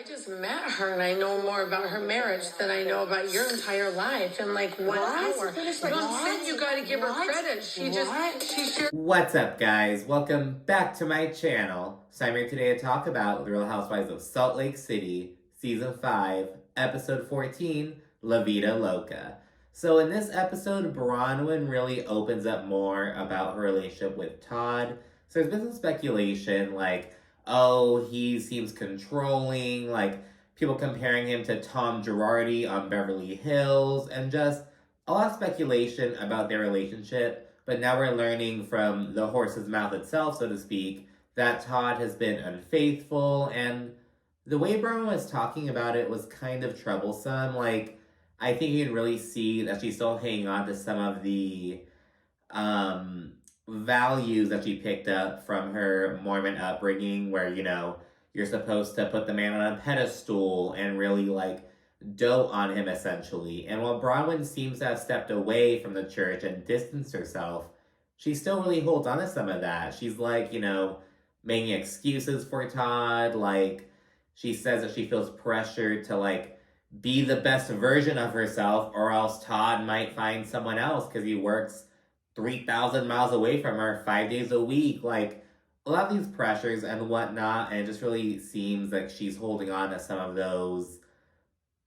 just met her and I know more about her marriage than I know about your entire life in like 1 hour. You gotta give her credit. She sure. What's up, guys? Welcome back to my channel. So I'm here today to talk about The Real Housewives of Salt Lake City, Season 5, Episode 14, La Vida Loca. So in this episode, Bronwyn really opens up more about her relationship with Todd. So there's been some speculation like, oh, he seems controlling, like people comparing him to Tom Girardi on Beverly Hills, and just a lot of speculation about their relationship. But now we're learning from the horse's mouth itself, so to speak, that Todd has been unfaithful, and the way Bronwyn was talking about it was kind of troublesome. Like, I think you can really see that she's still hanging on to some of the values that she picked up from her Mormon upbringing, where, you know, you're supposed to put the man on a pedestal and really, like, dote on him, essentially. And while Bronwyn seems to have stepped away from the church and distanced herself, she still really holds on to some of that. She's, like, you know, making excuses for Todd. Like, she says that she feels pressured to, like, be the best version of herself, or else Todd might find someone else because he works 3,000 miles away from her 5 days a week. Like, a lot of these pressures and whatnot, and it just really seems like she's holding on to some of those,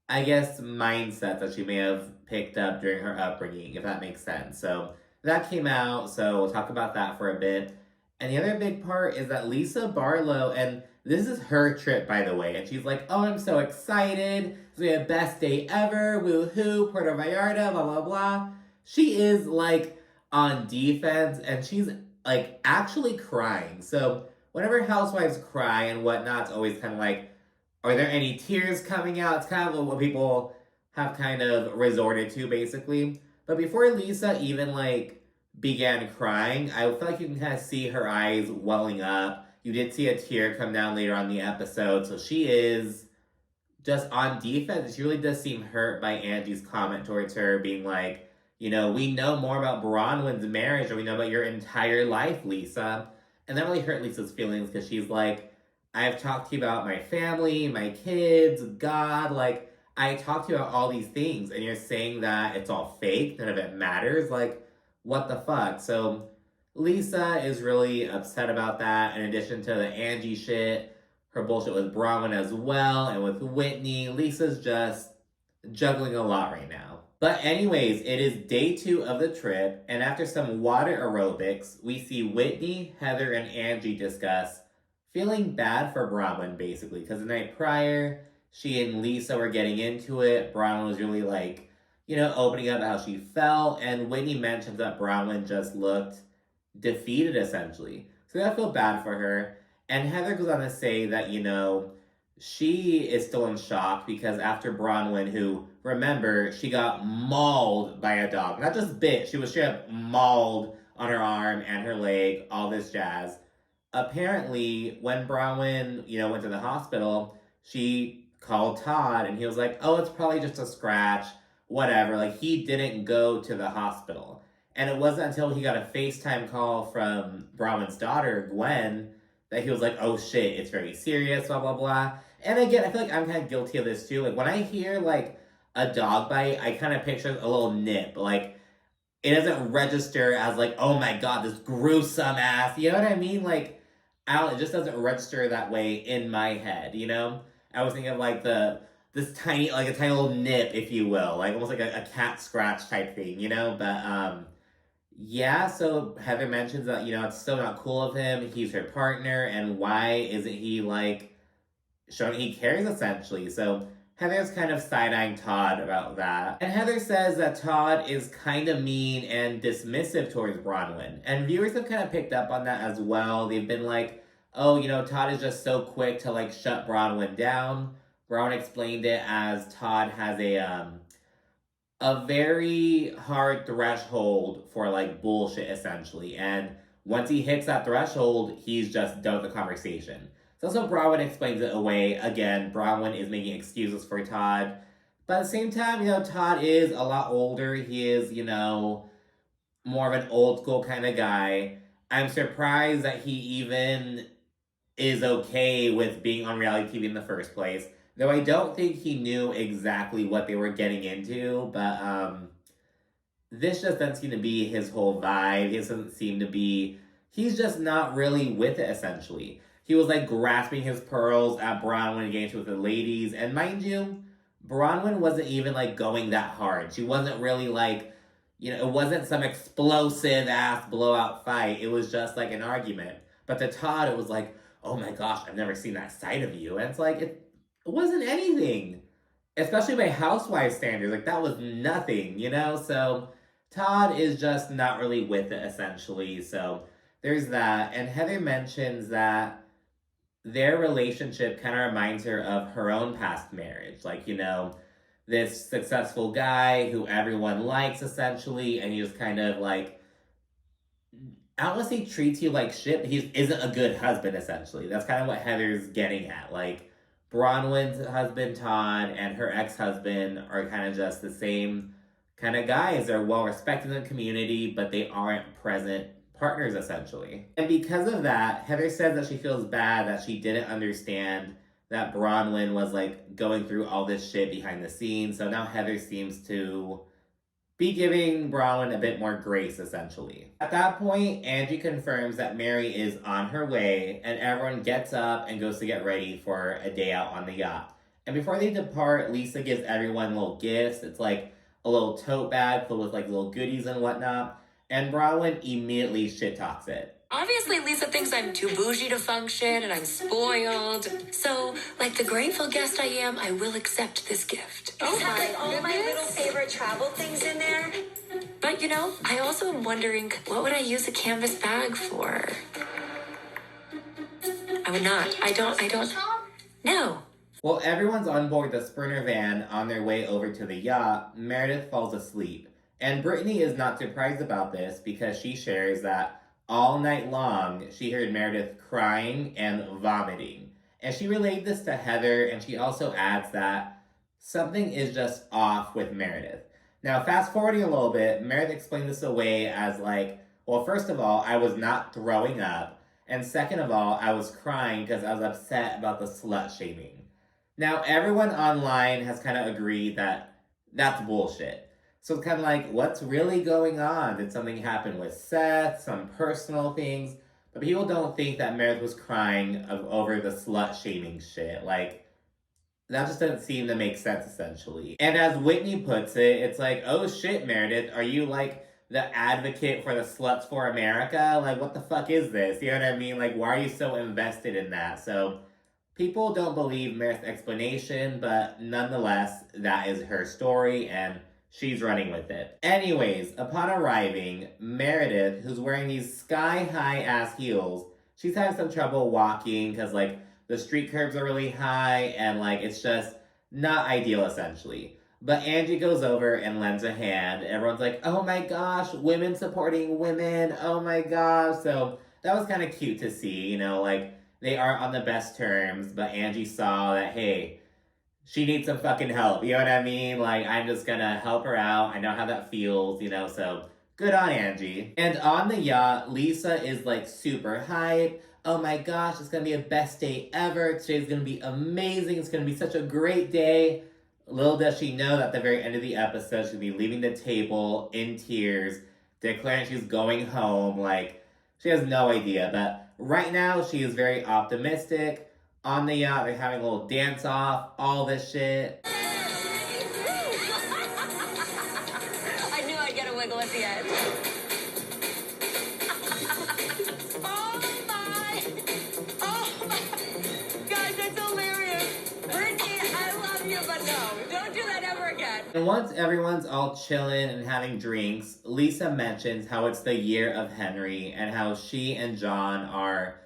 I guess, mindsets that she may have picked up during her upbringing, if that makes sense. So that came out, so we'll talk about that for a bit. And the other big part is that Lisa Barlow, and this is her trip, by the way, and she's like, oh, I'm so excited. It's gonna be the best day ever. Woohoo, Puerto Vallarta, blah, blah, blah. She is, like, on defense, and she's, like, actually crying. So whenever housewives cry and whatnot, it's always kind of like, are there any tears coming out? It's kind of what people have kind of resorted to, basically. But before Lisa even, like, began crying, I feel like you can kind of see her eyes welling up. You did see a tear come down later on the episode, so she is just on defense. She really does seem hurt by Angie's comment towards her, being like, you know, we know more about Bronwyn's marriage, or we know about your entire life, Lisa. And that really hurt Lisa's feelings, because she's like, I've talked to you about my family, my kids, God, like, I talked to you about all these things, and you're saying that it's all fake, none of it matters, like, what the fuck? So Lisa is really upset about that, in addition to the Angie shit, her bullshit with Bronwyn as well, and with Whitney. Lisa's just juggling a lot right now. But anyways, it is day 2 of the trip, and after some water aerobics, we see Whitney, Heather, and Angie discuss feeling bad for Bronwyn, basically, because the night prior, she and Lisa were getting into it. Bronwyn was really, like, you know, opening up how she felt, and Whitney mentions that Bronwyn just looked defeated, essentially. So I feel bad for her. And Heather goes on to say that, you know, she is still in shock because after Bronwyn, who, remember, she got mauled by a dog. Not just bit, she was straight up mauled on her arm and her leg, all this jazz. Apparently, when Bronwyn, you know, went to the hospital, she called Todd and he was like, oh, it's probably just a scratch, whatever. Like, he didn't go to the hospital. And it wasn't until he got a FaceTime call from Bronwyn's daughter, Gwen, that he was like, oh shit, it's very serious, blah, blah, blah. And again, I feel like I'm kind of guilty of this too. Like, when I hear, like, a dog bite, I kind of picture a little nip. Like, it doesn't register as, like, oh my god, this gruesome ass. You know what I mean? Like, it just doesn't register that way in my head, you know? I was thinking of, like, this tiny, like, a tiny little nip, if you will. Like, almost like a cat scratch type thing, you know? But, yeah, so Heather mentions that, you know, it's still not cool of him. He's her partner, and why isn't he, like, showing he cares, essentially? So Heather's kind of side-eyeing Todd about that. And Heather says that Todd is kind of mean and dismissive towards Bronwyn. And viewers have kind of picked up on that as well. They've been like, oh, you know, Todd is just so quick to, like, shut Bronwyn down. Bronwyn explained it as Todd has a very hard threshold for, like, bullshit, essentially. And once he hits that threshold, he's just done with the conversation. So also Bronwyn explains it away. Again, Bronwyn is making excuses for Todd. But at the same time, you know, Todd is a lot older. He is, you know, more of an old school kind of guy. I'm surprised that he even is okay with being on reality TV in the first place. Though I don't think he knew exactly what they were getting into, but this just doesn't seem to be his whole vibe. He doesn't seem to be, he's just not really with it, essentially. He was like grasping his pearls at Bronwyn engaged with the ladies. And mind you, Bronwyn wasn't even like going that hard. She wasn't really like, it wasn't some explosive ass blowout fight. It was just like an argument. But to Todd, it was like, oh my gosh, I've never seen that side of you. And it's like, it wasn't anything. Especially by housewife standards. Like, that was nothing, So Todd is just not really with it, essentially. So there's that. And Heather mentions that their relationship kind of reminds her of her own past marriage. Like, this successful guy who everyone likes, essentially, and he just kind of like, I don't want to say treats you like shit, but he isn't a good husband, essentially. That's kind of what Heather's getting at. Like, Bronwyn's husband, Todd, and her ex-husband are kind of just the same kind of guys. They're well-respected in the community, but they aren't present partners, essentially. And because of that, Heather says that she feels bad that she didn't understand that Bronwyn was like going through all this shit behind the scenes. So now Heather seems to be giving Bronwyn a bit more grace, essentially. At that point, Angie confirms that Mary is on her way, and everyone gets up and goes to get ready for a day out on the yacht. And before they depart, Lisa gives everyone little gifts. It's like a little tote bag filled with like little goodies and whatnot. And Bronwyn immediately shit talks it. Obviously, Lisa thinks I'm too bougie to function and I'm spoiled. So, like the grateful guest I am, I will accept this gift. Oh, my all my little favorite travel things in there. But I also am wondering, what would I use a canvas bag for? I would not. I don't. No. While everyone's on board the Sprinter van on their way over to the yacht, Meredith falls asleep. And Brittany is not surprised about this because she shares that all night long she heard Meredith crying and vomiting. And she relayed this to Heather, and she also adds that something is just off with Meredith. Now, fast forwarding a little bit, Meredith explained this away as like, well, first of all, I was not throwing up. And second of all, I was crying because I was upset about the slut shaming. Now, everyone online has kind of agreed that that's bullshit. So it's kind of like, what's really going on? Did something happen with Seth? Some personal things? But people don't think that Meredith was crying over the slut-shaming shit. Like, that just doesn't seem to make sense, essentially. And as Whitney puts it, it's like, oh shit, Meredith, are you like the advocate for the sluts for America? Like, what the fuck is this? You know what I mean? Like, why are you so invested in that? So people don't believe Meredith's explanation, but nonetheless, that is her story, and she's running with it. Anyways, upon arriving, Meredith, who's wearing these sky-high ass heels, she's having some trouble walking because, like, the street curbs are really high and, like, it's just not ideal, essentially. But Angie goes over and lends a hand. Everyone's like, oh my gosh, women supporting women, oh my gosh. So that was kind of cute to see, like, they aren't on the best terms, but Angie saw that, hey, she needs some fucking help, you know what I mean? Like, I'm just gonna help her out. I know how that feels, so good on Angie. And on the yacht, Lisa is like super hype. Oh my gosh, it's gonna be a best day ever. Today's gonna be amazing. It's gonna be such a great day. Little does she know that at the very end of the episode, she'll be leaving the table in tears, declaring she's going home. Like, she has no idea. But right now, she is very optimistic. On the yacht, they're having a little dance off, all this shit. I knew I'd get a wiggle at the end. Oh my, guys, that's hilarious. Brittany, I love you, but no, don't do that ever again. And once everyone's all chilling and having drinks, Lisa mentions how it's the year of Henry and how she and John are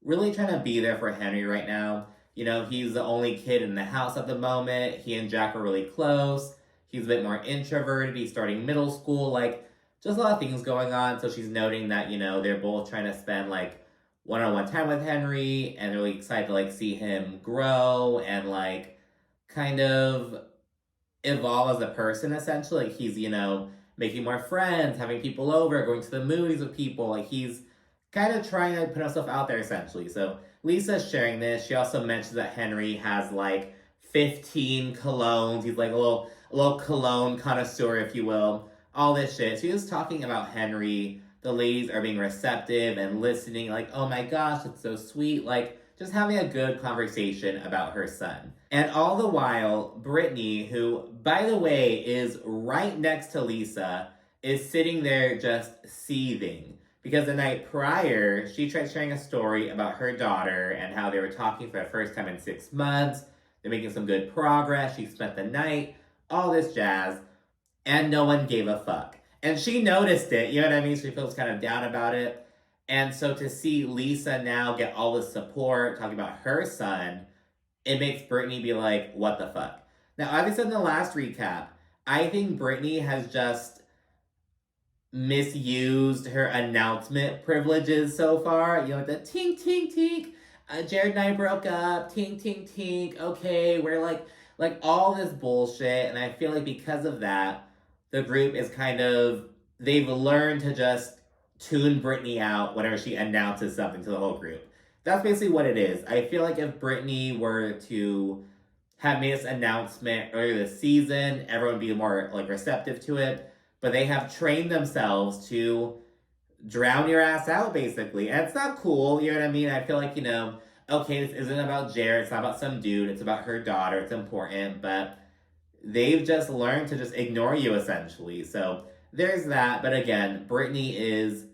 really trying to be there for Henry right now. He's the only kid in the house at the moment. He and Jack are really close. He's a bit more introverted. He's starting middle school. Like, just a lot of things going on. So she's noting that, they're both trying to spend, like, one-on-one time with Henry. And they're really excited to, like, see him grow and, like, kind of evolve as a person, essentially. Like, he's, making more friends, having people over, going to the movies with people. Like, he's kind of trying to put himself out there, essentially. So Lisa's sharing this. She also mentions that Henry has, like, 15 colognes. He's like a little cologne connoisseur, if you will. All this shit. So he was talking about Henry. The ladies are being receptive and listening, like, oh my gosh, it's so sweet. Like, just having a good conversation about her son. And all the while, Brittany, who, by the way, is right next to Lisa, is sitting there just seething. Because the night prior, she tried sharing a story about her daughter and how they were talking for the first time in 6 months. They're making some good progress. She spent the night, all this jazz, and no one gave a fuck. And she noticed it, you know what I mean? She feels kind of down about it. And so to see Lisa now get all this support, talking about her son, it makes Brittany be like, what the fuck? Now, as I said in the last recap, I think Brittany has just misused her announcement privileges so far. You know, the tink, tink, tink. Jared and I broke up. Tink, tink, tink. Okay, we're like all this bullshit. And I feel like because of that, the group is kind of, they've learned to just tune Brittany out whenever she announces something to the whole group. That's basically what it is. I feel like if Brittany were to have made this announcement earlier this season, everyone would be more like receptive to it. But they have trained themselves to drown your ass out, basically. And it's not cool, you know what I mean? I feel like, you know, okay, this isn't about Jared, it's not about some dude, it's about her daughter, it's important, but they've just learned to just ignore you, essentially. So there's that. But again, Brittany is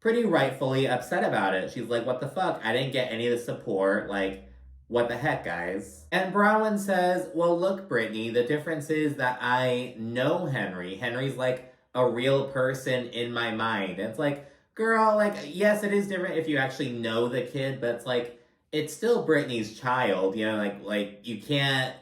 pretty rightfully upset about it. She's like, what the fuck? I didn't get any of the support. Like, what the heck, guys? And Bronwyn says, well, look, Brittany, the difference is that I know Henry. Henry's like a real person in my mind. And it's like, girl, like, yes, it is different if you actually know the kid, but it's like, it's still Brittany's child, you know, like you can't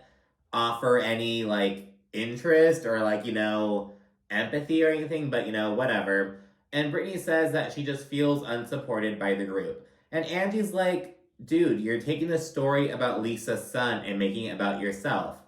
offer any, like, interest or, like, you know, empathy or anything, but, you know, whatever. And Brittany says that she just feels unsupported by the group. And Angie's like, dude, you're taking the story about Lisa's son and making it about yourself.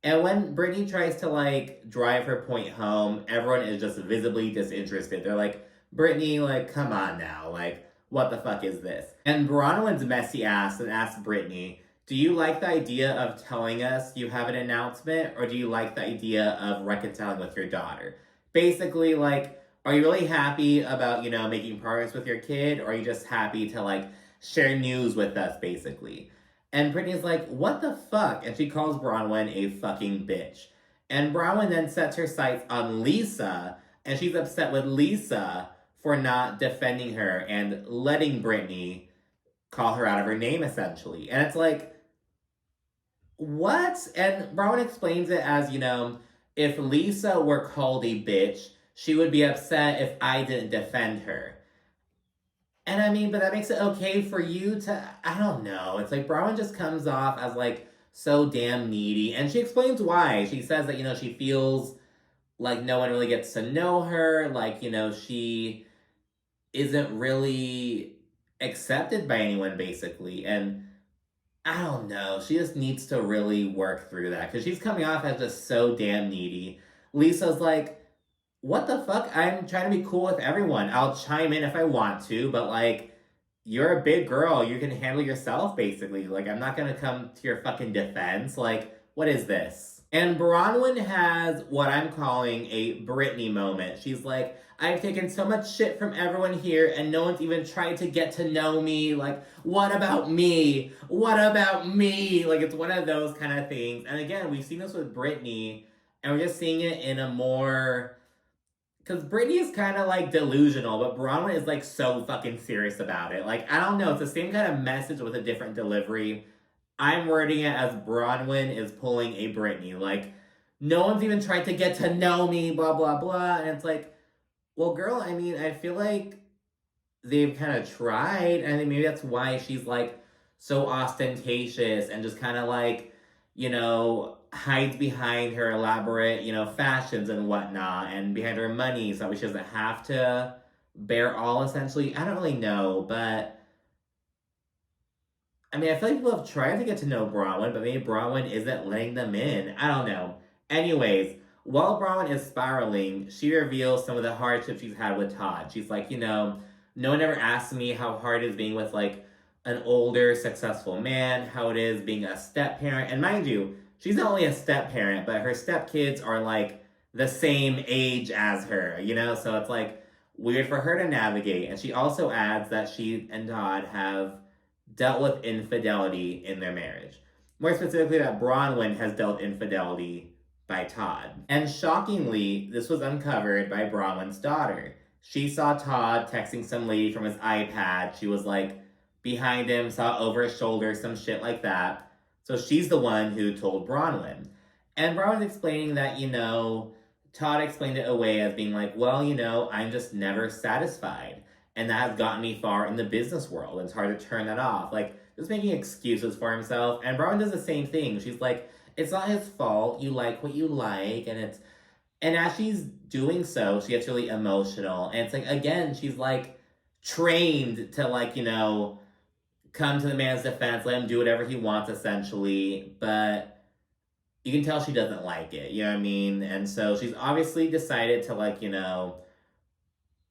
And when Brittany tries to, like, drive her point home, everyone is just visibly disinterested. They're like, Brittany, like, come on now. Like, what the fuck is this? And Bronwyn's messy ass and asks Brittany, do you like the idea of telling us you have an announcement, or do you like the idea of reconciling with your daughter? Basically, like, are you really happy about, you know, making progress with your kid, or are you just happy to, like, share news with us, basically? And Brittany's like, what the fuck? And she calls Bronwyn a fucking bitch. And Bronwyn then sets her sights on Lisa, and she's upset with Lisa for not defending her and letting Brittany call her out of her name, essentially. And it's like, what? And Bronwyn explains it as, you know, if Lisa were called a bitch, she would be upset if I didn't defend her. And I mean, but that makes it okay for you to, I don't know. It's like Bronwyn just comes off as, like, so damn needy. And she explains why. She says that, you know, she feels like no one really gets to know her. Like, you know, she isn't really accepted by anyone, basically. And I don't know. She just needs to really work through that because she's coming off as just so damn needy. Lisa's like, what the fuck? I'm trying to be cool with everyone. I'll chime in if I want to, but, like, you're a big girl. You can handle yourself, basically. Like, I'm not going to come to your fucking defense. Like, what is this? And Bronwyn has what I'm calling a Brittany moment. She's like, I've taken so much shit from everyone here and no one's even tried to get to know me. Like, what about me? What about me? Like, it's one of those kind of things. And again, we've seen this with Brittany, and we're just seeing it in a more... Because Brittany is kind of, like, delusional, but Bronwyn is, like, so fucking serious about it. Like, I don't know. It's the same kind of message with a different delivery. I'm wording it as Bronwyn is pulling a Brittany. Like, no one's even tried to get to know me, blah, blah, blah. And it's like, well, girl, I mean, I feel like they've kind of tried. And I think maybe that's why she's, like, so ostentatious and just kind of, like, you know, hides behind her elaborate, you know, fashions and whatnot, and behind her money, so that she doesn't have to bear all, essentially. I don't really know, but I mean, I feel like people have tried to get to know Bronwyn, but maybe Bronwyn isn't letting them in. I don't know. Anyways, while Bronwyn is spiraling, she reveals some of the hardships she's had with Todd. She's like, you know, no one ever asked me how hard it is being with, like, an older, successful man, how it is being a step-parent. And mind you, she's not only a step parent, but her step kids are like the same age as her, you know? So it's like weird for her to navigate. And she also adds that she and Todd have dealt with infidelity in their marriage. More specifically, that Bronwyn has dealt infidelity by Todd. And shockingly, this was uncovered by Bronwyn's daughter. She saw Todd texting some lady from his iPad. She was like behind him, saw over his shoulder, some shit like that. So she's the one who told Bronwyn. And Bronwyn's explaining that, you know, Todd explained it away as being like, well, you know, I'm just never satisfied. And that has gotten me far in the business world. It's hard to turn that off. Like, just making excuses for himself. And Bronwyn does the same thing. She's like, it's not his fault. You like what you like. And as she's doing so, she gets really emotional. And it's like, again, she's like trained to like, you know, come to the man's defense, let him do whatever he wants essentially. But you can tell she doesn't like it. You know what I mean? And so she's obviously decided to like, you know,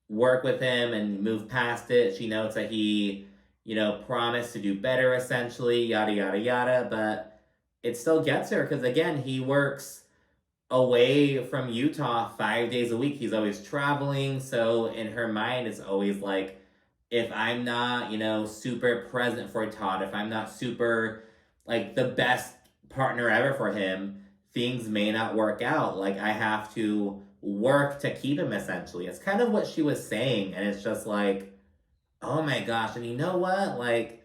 work with him and move past it. She knows that he, you know, promised to do better essentially, yada, yada, yada. But it still gets her because, again, he works away from Utah 5 days a week. He's always traveling. So in her mind, it's always like, if I'm not, you know, super present for Todd, if I'm not super, like, the best partner ever for him, things may not work out. Like, I have to work to keep him, essentially. It's kind of what she was saying. And it's just like, oh my gosh. And you know what? Like,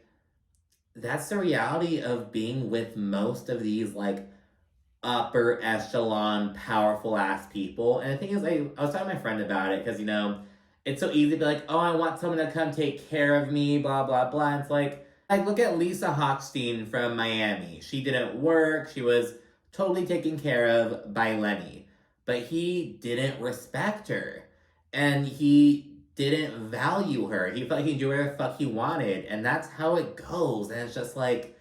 that's the reality of being with most of these, like, upper echelon, powerful ass people. And the thing is, I was talking to my friend about it because, you know, it's so easy to be like, oh, I want someone to come take care of me, blah, blah, blah. And it's like, look at Lisa Hochstein from Miami. She didn't work. She was totally taken care of by Lenny. But he didn't respect her. And he didn't value her. He felt he could do whatever the fuck he wanted. And that's how it goes. And it's just like,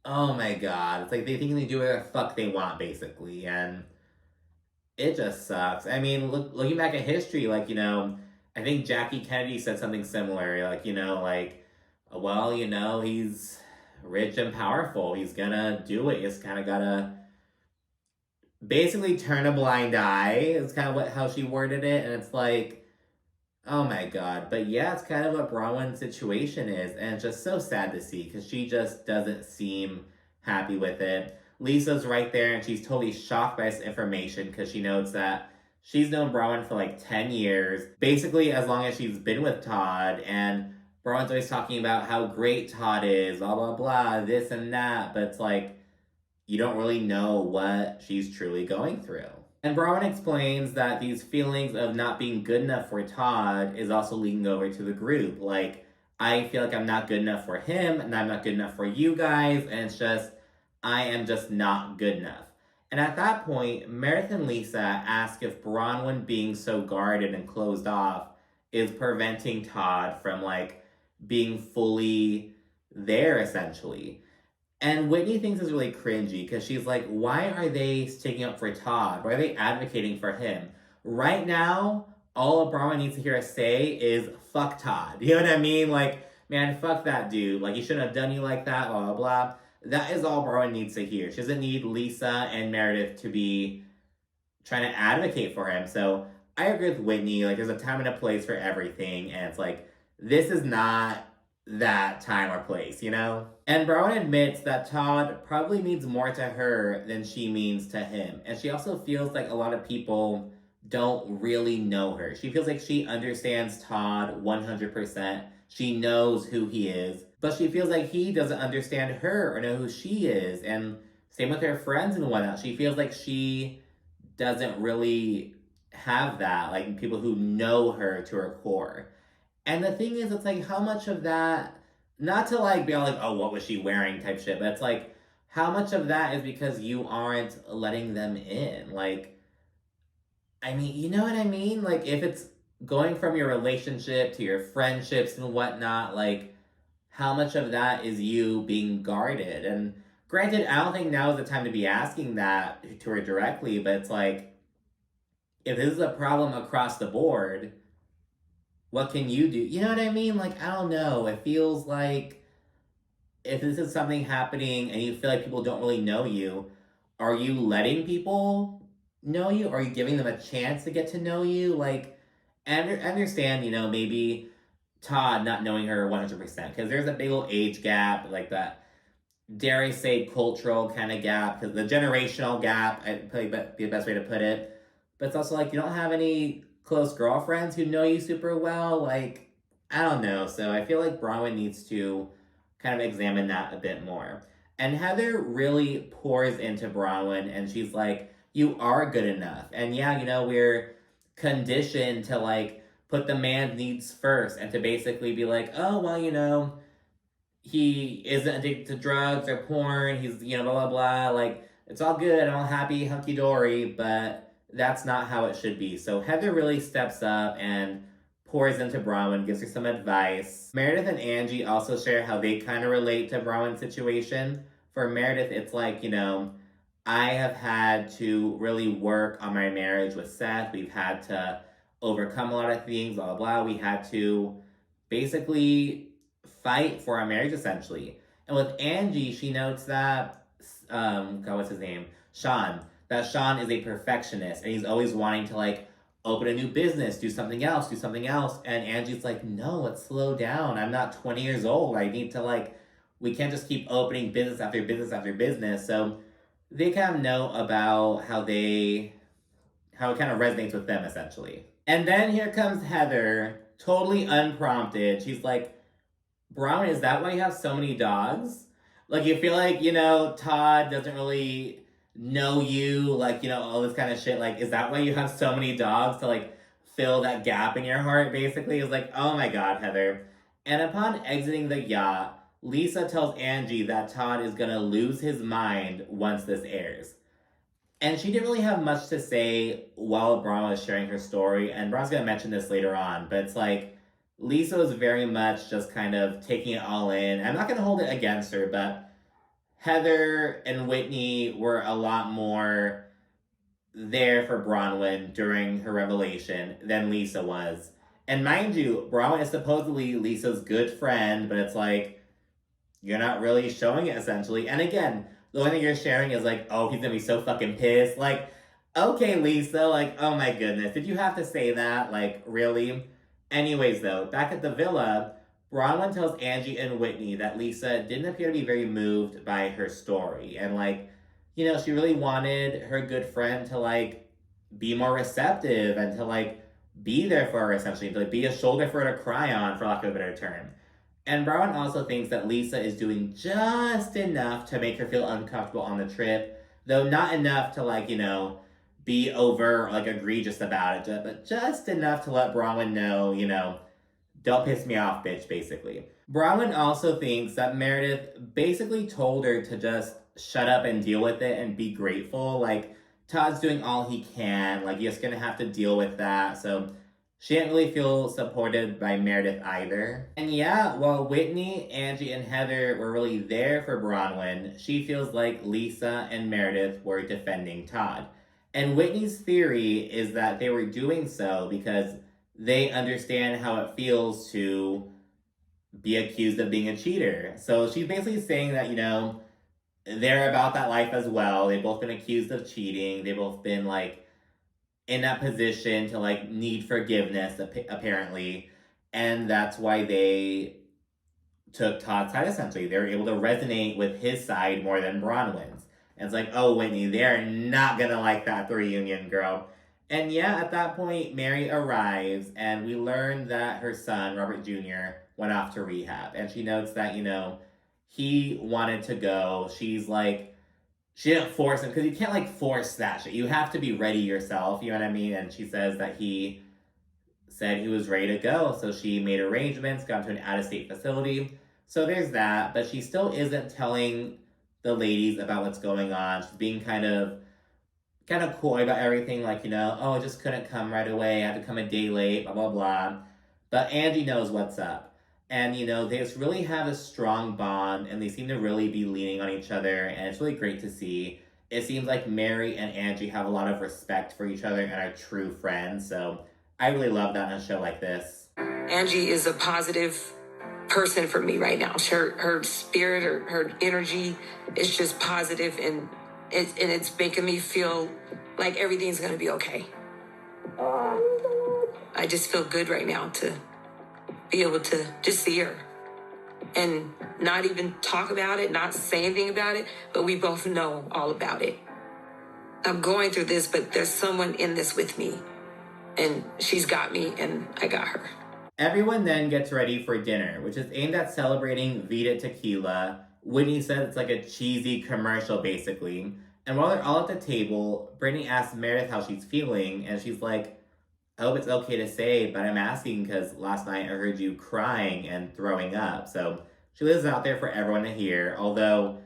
oh my god. It's like they think they do whatever the fuck they want, basically. And it just sucks. I mean, looking back at history, like, you know, I think Jackie Kennedy said something similar. Like, you know, like, well, you know, he's rich and powerful. He's gonna do it. He's kind of gotta basically turn a blind eye. It's kind of how she worded it. And it's like, oh my god. But yeah, it's kind of what Bronwyn's situation is. And it's just so sad to see because she just doesn't seem happy with it. Lisa's right there and she's totally shocked by this information because she knows that she's known Bronwyn for like 10 years. Basically, as long as she's been with Todd. And Bronwyn's always talking about how great Todd is, blah, blah, blah, this and that. But it's like, you don't really know what she's truly going through. And Bronwyn explains that these feelings of not being good enough for Todd is also leading over to the group. Like, I feel like I'm not good enough for him, and I'm not good enough for you guys, and it's just, I am just not good enough. And at that point, Meredith and Lisa ask if Bronwyn being so guarded and closed off is preventing Todd from, like, being fully there, essentially. And Whitney thinks it's really cringy because she's like, why are they sticking up for Todd? Why are they advocating for him? Right now, all Bronwyn needs to hear us say is, fuck Todd. You know what I mean? Like, man, fuck that dude. Like, he shouldn't have done you like that, blah, blah, blah. That is all Bronwyn needs to hear. She doesn't need Lisa and Meredith to be trying to advocate for him. So I agree with Whitney. Like, there's a time and a place for everything. And it's like, this is not that time or place, you know? And Bronwyn admits that Todd probably means more to her than she means to him. And she also feels like a lot of people don't really know her. She feels like she understands Todd 100%. She knows who he is. But she feels like he doesn't understand her or know who she is. And same with her friends and whatnot. She feels like she doesn't really have that. Like, people who know her to her core. And the thing is, it's like, how much of that, not to like be all like, oh, what was she wearing type shit, but it's like, how much of that is because you aren't letting them in? Like, I mean, you know what I mean? Like, if it's going from your relationship to your friendships and whatnot, like, how much of that is you being guarded? And granted, I don't think now is the time to be asking that to her directly, but it's like, if this is a problem across the board, what can you do? You know what I mean? Like, I don't know. It feels like if this is something happening and you feel like people don't really know you, are you letting people know you? Are you giving them a chance to get to know you? Like, and understand, you know, maybe Todd not knowing her 100%, because there's a big old age gap, like that, dare I say, cultural kind of gap, because the generational gap, I probably be the best way to put it. But it's also like you don't have any close girlfriends who know you super well. Like, I don't know. So I feel like Bronwyn needs to kind of examine that a bit more. And Heather really pours into Bronwyn, and she's like, you are good enough. And yeah, you know, we're conditioned to like put the man's needs first and to basically be like, oh, well, you know, he isn't addicted to drugs or porn. He's, you know, blah, blah, blah. Like, it's all good. I'm all happy, hunky dory, but that's not how it should be. So Heather really steps up and pours into Bronwyn, gives her some advice. Meredith and Angie also share how they kind of relate to Bronwyn's situation. For Meredith, it's like, you know, I have had to really work on my marriage with Seth. We've had to overcome a lot of things, blah, blah, blah. We had to basically fight for our marriage, essentially. And with Angie, she notes that, God, what's his name? Sean. That Sean is a perfectionist, and he's always wanting to, like, open a new business, do something else. And Angie's like, no, let's slow down. I'm not 20 years old. I need to, like, we can't just keep opening business after business after business. So they kind of know about how it kind of resonates with them, essentially. And then here comes Heather, totally unprompted. She's like, Bronwyn, is that why you have so many dogs? Like, you feel like, you know, Todd doesn't really know you, like, you know, all this kind of shit. Like, is that why you have so many dogs, to, like, fill that gap in your heart, basically? It's like, oh my God, Heather. And upon exiting the yacht, Lisa tells Angie that Todd is gonna lose his mind once this airs. And she didn't really have much to say while Bronwyn was sharing her story, and Bronwyn's gonna mention this later on, but it's like, Lisa was very much just kind of taking it all in. I'm not gonna hold it against her, but Heather and Whitney were a lot more there for Bronwyn during her revelation than Lisa was. And mind you, Bronwyn is supposedly Lisa's good friend, but it's like, you're not really showing it, essentially. And again, the only thing you're sharing is like, oh, he's gonna be so fucking pissed. Like, okay, Lisa, like, oh my goodness, did you have to say that? Like, really? Anyways, though, back at the villa, Bronwyn tells Angie and Whitney that Lisa didn't appear to be very moved by her story. And, like, you know, she really wanted her good friend to, like, be more receptive and to, like, be there for her, essentially, to, like, be a shoulder for her to cry on, for lack of a better term. And Bronwyn also thinks that Lisa is doing just enough to make her feel uncomfortable on the trip, though not enough to, like, you know, be over or, like, egregious about it, but just enough to let Bronwyn know, you know, don't piss me off, bitch, basically. Bronwyn also thinks that Meredith basically told her to just shut up and deal with it and be grateful. Like, Todd's doing all he can. Like, you're just gonna have to deal with that. So she didn't really feel supported by Meredith either. And yeah, while Whitney, Angie, and Heather were really there for Bronwyn, she feels like Lisa and Meredith were defending Todd. And Whitney's theory is that they were doing so because they understand how it feels to be accused of being a cheater. So she's basically saying that, you know, they're about that life as well. They've both been accused of cheating. They've both been, like, in that position to, like, need forgiveness, apparently. And that's why they took Todd's side, essentially. They were able to resonate with his side more than Bronwyn's. And it's like, oh, Whitney, they're not gonna like that reunion, girl. And yeah, at that point, Mary arrives, and we learn that her son, Robert Jr., went off to rehab. And she notes that, you know, he wanted to go. She's like, she didn't force him, because you can't, like, force that shit. You have to be ready yourself, you know what I mean? And she says that he said he was ready to go. So she made arrangements, got to an out-of-state facility. So there's that, but she still isn't telling the ladies about what's going on. She's being kind of coy about everything, like, you know, oh, I just couldn't come right away, I had to come a day late, blah, blah, blah. But Angie knows what's up. And, you know, they just really have a strong bond, and they seem to really be leaning on each other, and it's really great to see. It seems like Mary and Angie have a lot of respect for each other and are true friends, so I really love that on a show like this. Angie is a positive person for me right now. Her spirit, her energy is just positive, and It's making me feel like everything's gonna be okay. I just feel good right now to be able to just see her and not even talk about it, not say anything about it, but we both know all about it. I'm going through this, but there's someone in this with me, and she's got me, and I got her. Everyone then gets ready for dinner, which is aimed at celebrating VIDA tequila. Whitney says it's like a cheesy commercial, basically. And while they're all at the table, Brittany asks Meredith how she's feeling, and she's like, I hope it's okay to say, but I'm asking because last night I heard you crying and throwing up. So she leaves it out there for everyone to hear, although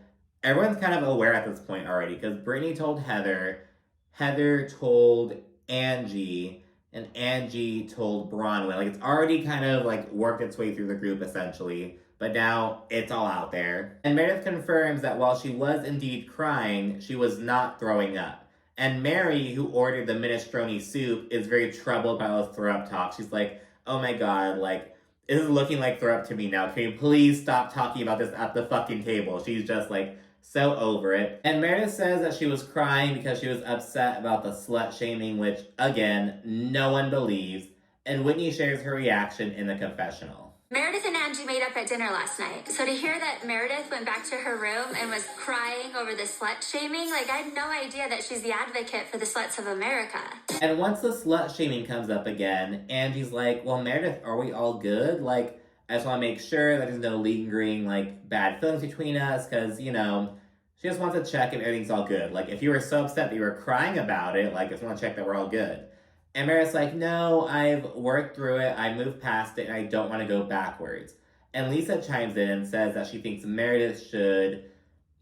everyone's kind of aware at this point already, because Brittany told Heather, Heather told Angie, and Angie told Bronwyn. Like, it's already kind of like worked its way through the group essentially, but now it's all out there. And Meredith confirms that while she was indeed crying, she was not throwing up. And Mary, who ordered the minestrone soup, is very troubled by all the throw up talk. She's like, oh my god, like, this is looking like throw up to me now. Can you please stop talking about this at the fucking table? She's just like so over it. And Meredith says that she was crying because she was upset about the slut shaming, which, again, no one believes. And Whitney shares her reaction in the confessional. Meredith and Angie made up at dinner last night. So to hear that Meredith went back to her room and was crying over the slut shaming, like, I had no idea that she's the advocate for the sluts of America. And once the slut shaming comes up again, Angie's like, well, Meredith, are we all good? Like, I just want to make sure that there's no lingering, like, bad feelings between us, because, you know, she just wants to check if everything's all good. Like, if you were so upset that you were crying about it, like, I just want to check that we're all good. And Meredith's like, no, I've worked through it, I moved past it, and I don't want to go backwards. And Lisa chimes in and says that she thinks Meredith should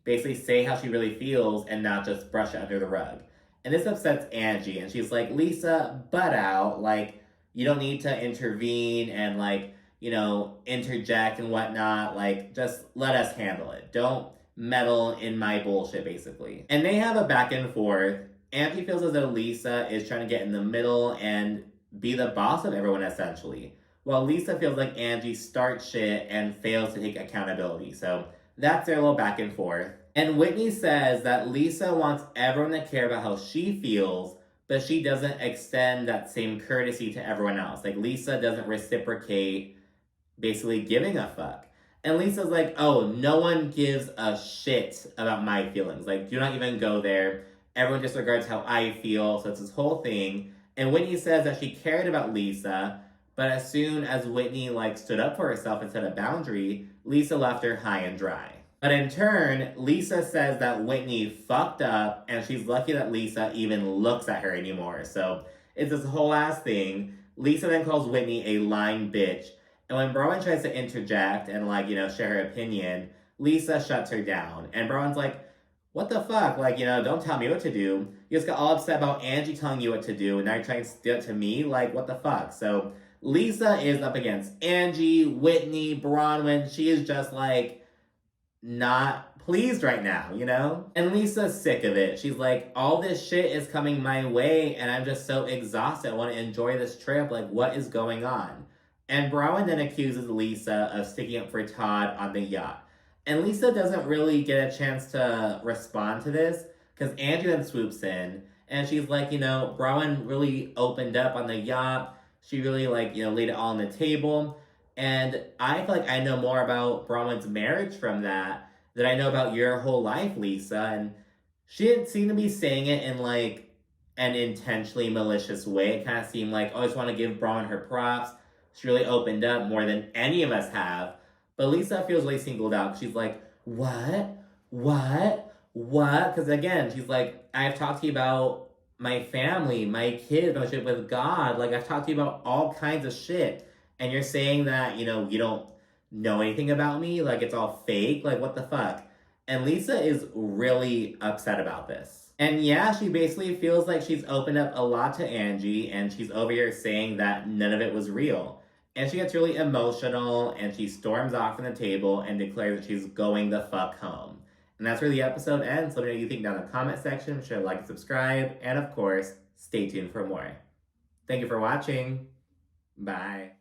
basically say how she really feels and not just brush it under the rug. And this upsets Angie, and she's like, Lisa, butt out, like, you don't need to intervene and, like, you know, interject and whatnot, like, just let us handle it. Don't meddle in my bullshit, basically. And they have a back and forth. Angie feels as though Lisa is trying to get in the middle and be the boss of everyone, essentially, while Lisa feels like Angie starts shit and fails to take accountability. So that's their little back and forth. And Whitney says that Lisa wants everyone to care about how she feels, but she doesn't extend that same courtesy to everyone else. Like, Lisa doesn't reciprocate basically giving a fuck. And Lisa's like, oh, no one gives a shit about my feelings. Like, do not even go there. Everyone disregards how I feel, so it's this whole thing. And Whitney says that she cared about Lisa, but as soon as Whitney, like, stood up for herself and set a boundary, Lisa left her high and dry. But in turn, Lisa says that Whitney fucked up, and she's lucky that Lisa even looks at her anymore. So it's this whole ass thing. Lisa then calls Whitney a lying bitch, and when Bronwyn tries to interject and, like, you know, share her opinion, Lisa shuts her down. And Bronwyn's like, what the fuck? Like, you know, don't tell me what to do. You just got all upset about Angie telling you what to do, and now you're trying to do it to me? Like, what the fuck? So Lisa is up against Angie, Whitney, Bronwyn. She is just, like, not pleased right now, you know? And Lisa's sick of it. She's like, all this shit is coming my way, and I'm just so exhausted. I want to enjoy this trip. Like, what is going on? And Bronwyn then accuses Lisa of sticking up for Todd on the yacht. And Lisa doesn't really get a chance to respond to this, because Angie then swoops in, and she's like, you know, Bronwyn really opened up on the yacht. She really, like, you know, laid it all on the table. And I feel like I know more about Bronwyn's marriage from that than I know about your whole life, Lisa. And she didn't seem to be saying it in, like, an intentionally malicious way. It kind of seemed like, oh, I just want to give Bronwyn her props. She really opened up more than any of us have. But Lisa feels really singled out. She's like, what? Because again, she's like, I've talked to you about my family, my kids, my relationship with God. Like, I've talked to you about all kinds of shit. And you're saying that, you know, you don't know anything about me? Like, it's all fake? Like, what the fuck? And Lisa is really upset about this. And yeah, she basically feels like she's opened up a lot to Angie, and she's over here saying that none of it was real. And she gets really emotional, and she storms off from the table and declares that she's going the fuck home. And that's where the episode ends. Let me know what you think down in the comment section. Be sure to like and subscribe. And of course, stay tuned for more. Thank you for watching. Bye.